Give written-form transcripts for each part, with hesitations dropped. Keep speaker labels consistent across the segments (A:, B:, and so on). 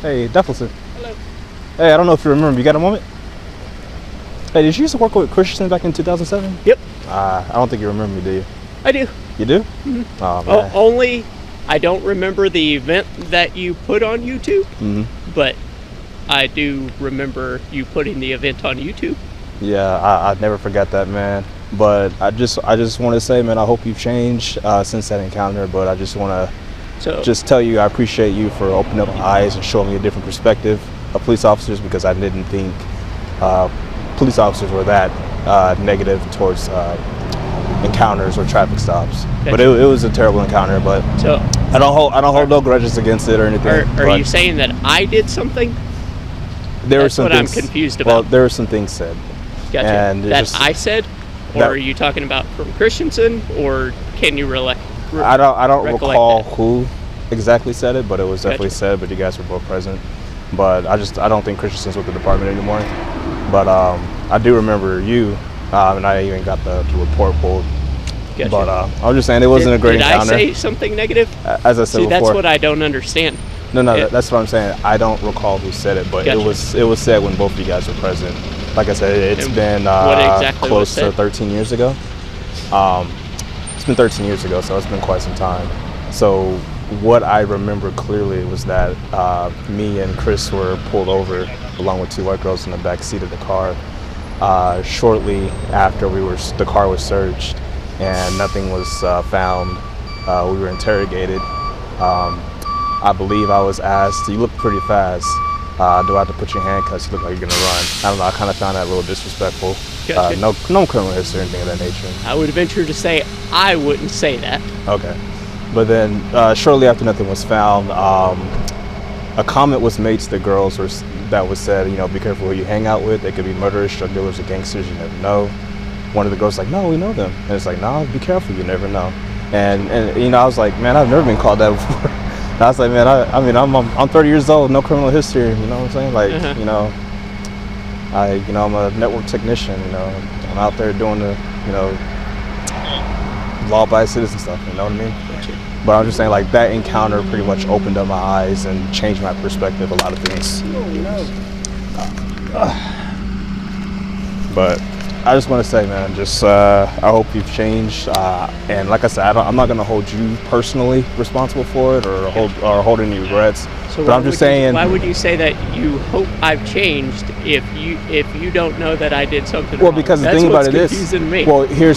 A: Hey, Detlefsen.
B: Hello.
A: Hey, I don't know if you remember. You got a moment? Hey, did you used to work with Christensen back in 2007?
B: Yep.
A: I don't think you remember me, do you?
B: I do.
A: You do?
B: Mm-hmm.
A: Oh, man.
B: Only I don't remember the event that you put on YouTube, but I do remember you putting the event on YouTube.
A: Yeah, I never forgot that, man. But I just want to say, man, I hope you've changed since that encounter. But I just want to just tell you I appreciate you for opening up my eyes and showing me a different perspective of police officers, because I didn't think police officers were that negative towards encounters or traffic stops. Gotcha. But it was a terrible encounter. But
B: so
A: I don't hold no grudges against it or anything.
B: Are you saying that I did something? That's what I'm confused about.
A: Well, there were some things said.
B: Gotcha. And that I said, or are you talking about from Christensen, or can you
A: I don't recall who exactly said it, but it was definitely said. But you guys were both present. But I don't think Christensen's with the department anymore. But I do remember you, and I even got the report pulled.
B: Gotcha.
A: But I was just saying it wasn't a great encounter.
B: Did I say something negative?
A: As I said before.
B: That's what I don't understand.
A: No, that's what I'm saying. I don't recall who said it, but it was said when both of you guys were present. Like I said, it's been close to 13 years ago. It's been 13 years ago, so it's been quite some time. So what I remember clearly was that me and Chris were pulled over along with two white girls in the back seat of the car shortly after the car was searched and nothing was found. We were interrogated. I believe I was asked, "You look pretty fast. Do I have to put you in handcuffs? You look like you're gonna run." I don't know. I kind of found that a little disrespectful.
B: Gotcha.
A: No criminal history or anything of that nature.
B: I would venture to say I wouldn't say that.
A: Okay. But then shortly after nothing was found, a comment was made to the girls that was said, be careful who you hang out with. They could be murderers, drug dealers, or gangsters. You never know. One of the girls was like, "No, we know them." And it's like, "No, be careful. You never know." And I was like, "Man, I've never been called that before." And I was like, "Man, I'm 30 years old, no criminal history." You know what I'm saying? Like, I'm a network technician. I'm out there doing the, law-abiding citizen stuff. You know what I mean? But I'm just saying, like, that encounter pretty much opened up my eyes and changed my perspective of a lot of things. But I just want to say, man, I hope you've changed. And like I said, I'm not going to hold you personally responsible for it or hold any regrets.
B: So
A: but I'm just saying.
B: Why would you say that you hope I've changed if you don't know that I did something
A: wrong?
B: Well,
A: because the thing about it is,
B: me.
A: well, here,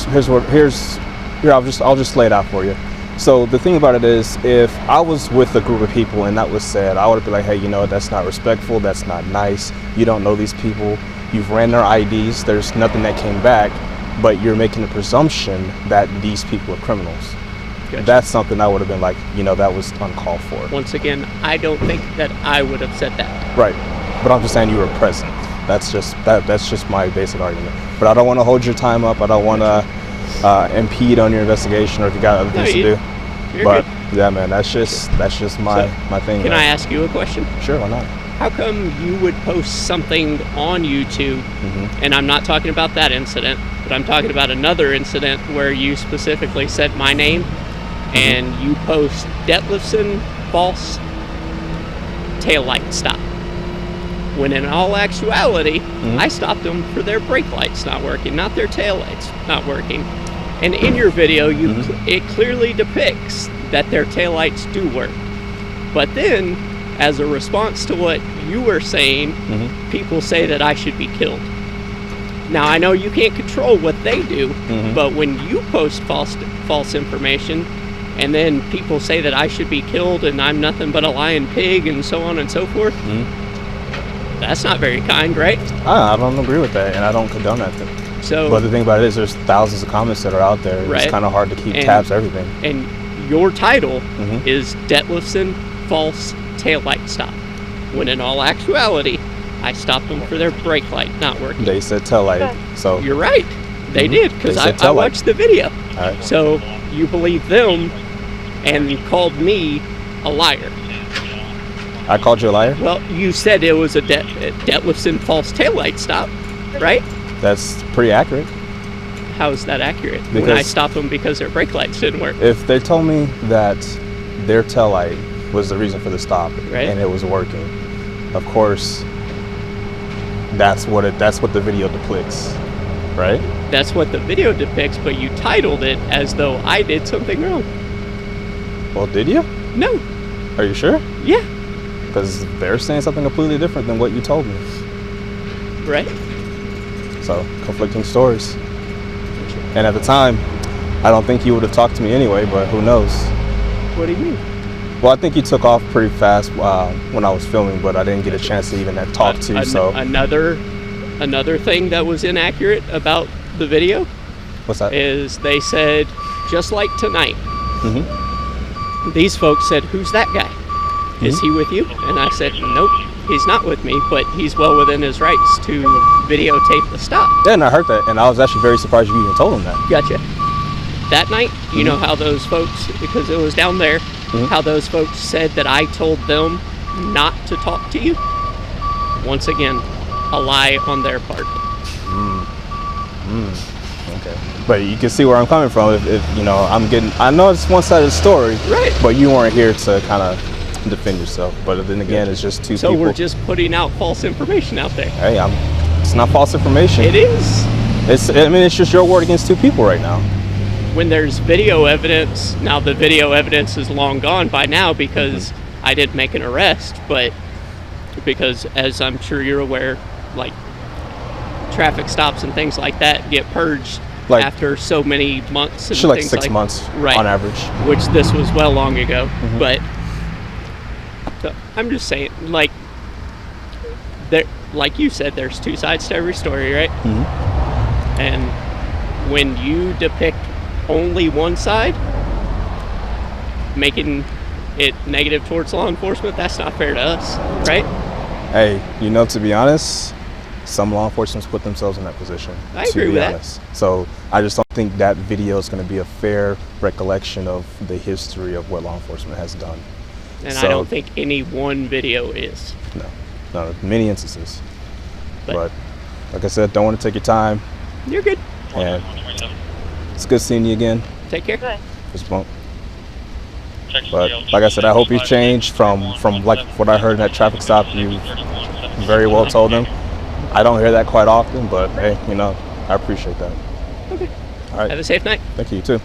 A: I'll just lay it out for you. So the thing about it is, if I was with a group of people and that was said, I would be like, "Hey, that's not respectful. That's not nice. You don't know these people. You've ran their IDs. There's nothing that came back, but you're making a presumption that these people are criminals." Gotcha. That's something I would have been like, that was uncalled for.
B: Once again, I don't think that I would have said that.
A: Right, but I'm just saying you were present. That's just my basic argument. But I don't want to hold your time up. I don't want to impede on your investigation, or if you got other things to do. But good. Yeah, man, that's just my thing.
B: Can I ask you a question?
A: Sure, why not?
B: How come you would post something on YouTube, and I'm not talking about that incident, but I'm talking about another incident where you specifically said my name, and you post Detlefsen false taillight stop, when in all actuality, I stopped them for their brake lights not working, not their taillights not working. And in your video, it clearly depicts that their taillights do work. But then, as a response to what you were saying, people say that I should be killed. Now, I know you can't control what they do, but when you post false information, and then people say that I should be killed and I'm nothing but a lying pig and so on and so forth, that's not very kind, right?
A: I don't agree with that, and I don't condone that. But the thing about it is, there's thousands of comments that are out there. Right. It's kind of hard to keep tabs of everything.
B: And your title is Detlefsen false taillight stop, when in all actuality, I stopped them for their brake light not working.
A: They said taillight, so.
B: You're right. They did, because I watched the video.
A: All right.
B: So you believe them and you called me a liar.
A: I called you a liar?
B: Well, you said it was a Detlefsen false taillight stop, right?
A: That's pretty accurate.
B: How is that accurate? When I stopped them because their brake lights didn't work.
A: If they told me that their taillight was the reason for the stop, and it was working, of course, that's what the video depicts, right?
B: That's what the video depicts, but you titled it as though I did something wrong.
A: Well, did you?
B: No.
A: Are you sure?
B: Yeah.
A: Because they're saying something completely different than what you told me.
B: Right.
A: So, conflicting stories. And at the time, I don't think you would have talked to me anyway, but who knows?
B: What do you mean?
A: Well, I think you took off pretty fast when I was filming, but I didn't get a chance to even talk to you, so.
B: Another thing that was inaccurate about the video.
A: What's that?
B: Is they said, just like tonight,
A: mm-hmm.
B: these folks said, who's that guy? Mm-hmm. Is he with you? And I said, nope, he's not with me, but he's well within his rights to videotape the stop.
A: Yeah, and I heard that, and I was actually very surprised you even told him that.
B: Gotcha. That night, you know how those folks, because it was down there, how those folks said that I told them not to talk to you? Once again, a lie on their part.
A: Okay. But you can see where I'm coming from. If you know, I know it's one side of the story,
B: right?
A: But you weren't here to kind of defend yourself. But then again, it's just two people.
B: So we're just putting out false information out there.
A: Hey, it's not false information.
B: It is.
A: It's just your word against two people right now.
B: When there's video evidence, now the video evidence is long gone by now because I didn't make an arrest, but because, as I'm sure you're aware, like traffic stops and things like that get purged after so many months. And
A: like 6 months on average.
B: Which this was well long ago, but so I'm just saying, like you said, there's two sides to every story, right?
A: Mm-hmm.
B: And when you depict only one side, making it negative towards law enforcement, that's not fair to us, right?
A: Hey, to be honest, some law enforcement put themselves in that position.
B: I agree with that.
A: So I just don't think that video is going to be a fair recollection of the history of what law enforcement has done.
B: And I don't think any one video is.
A: No, many instances. But like I said, don't want to take your time.
B: You're good.
A: And it's good seeing you again.
B: Take care.
A: Just bump. But like I said, I hope you've changed from like what I heard in that traffic stop. You very well told them. I don't hear that quite often, but hey, I appreciate that.
B: Okay.
A: All right.
B: Have a safe night.
A: Thank you, you too.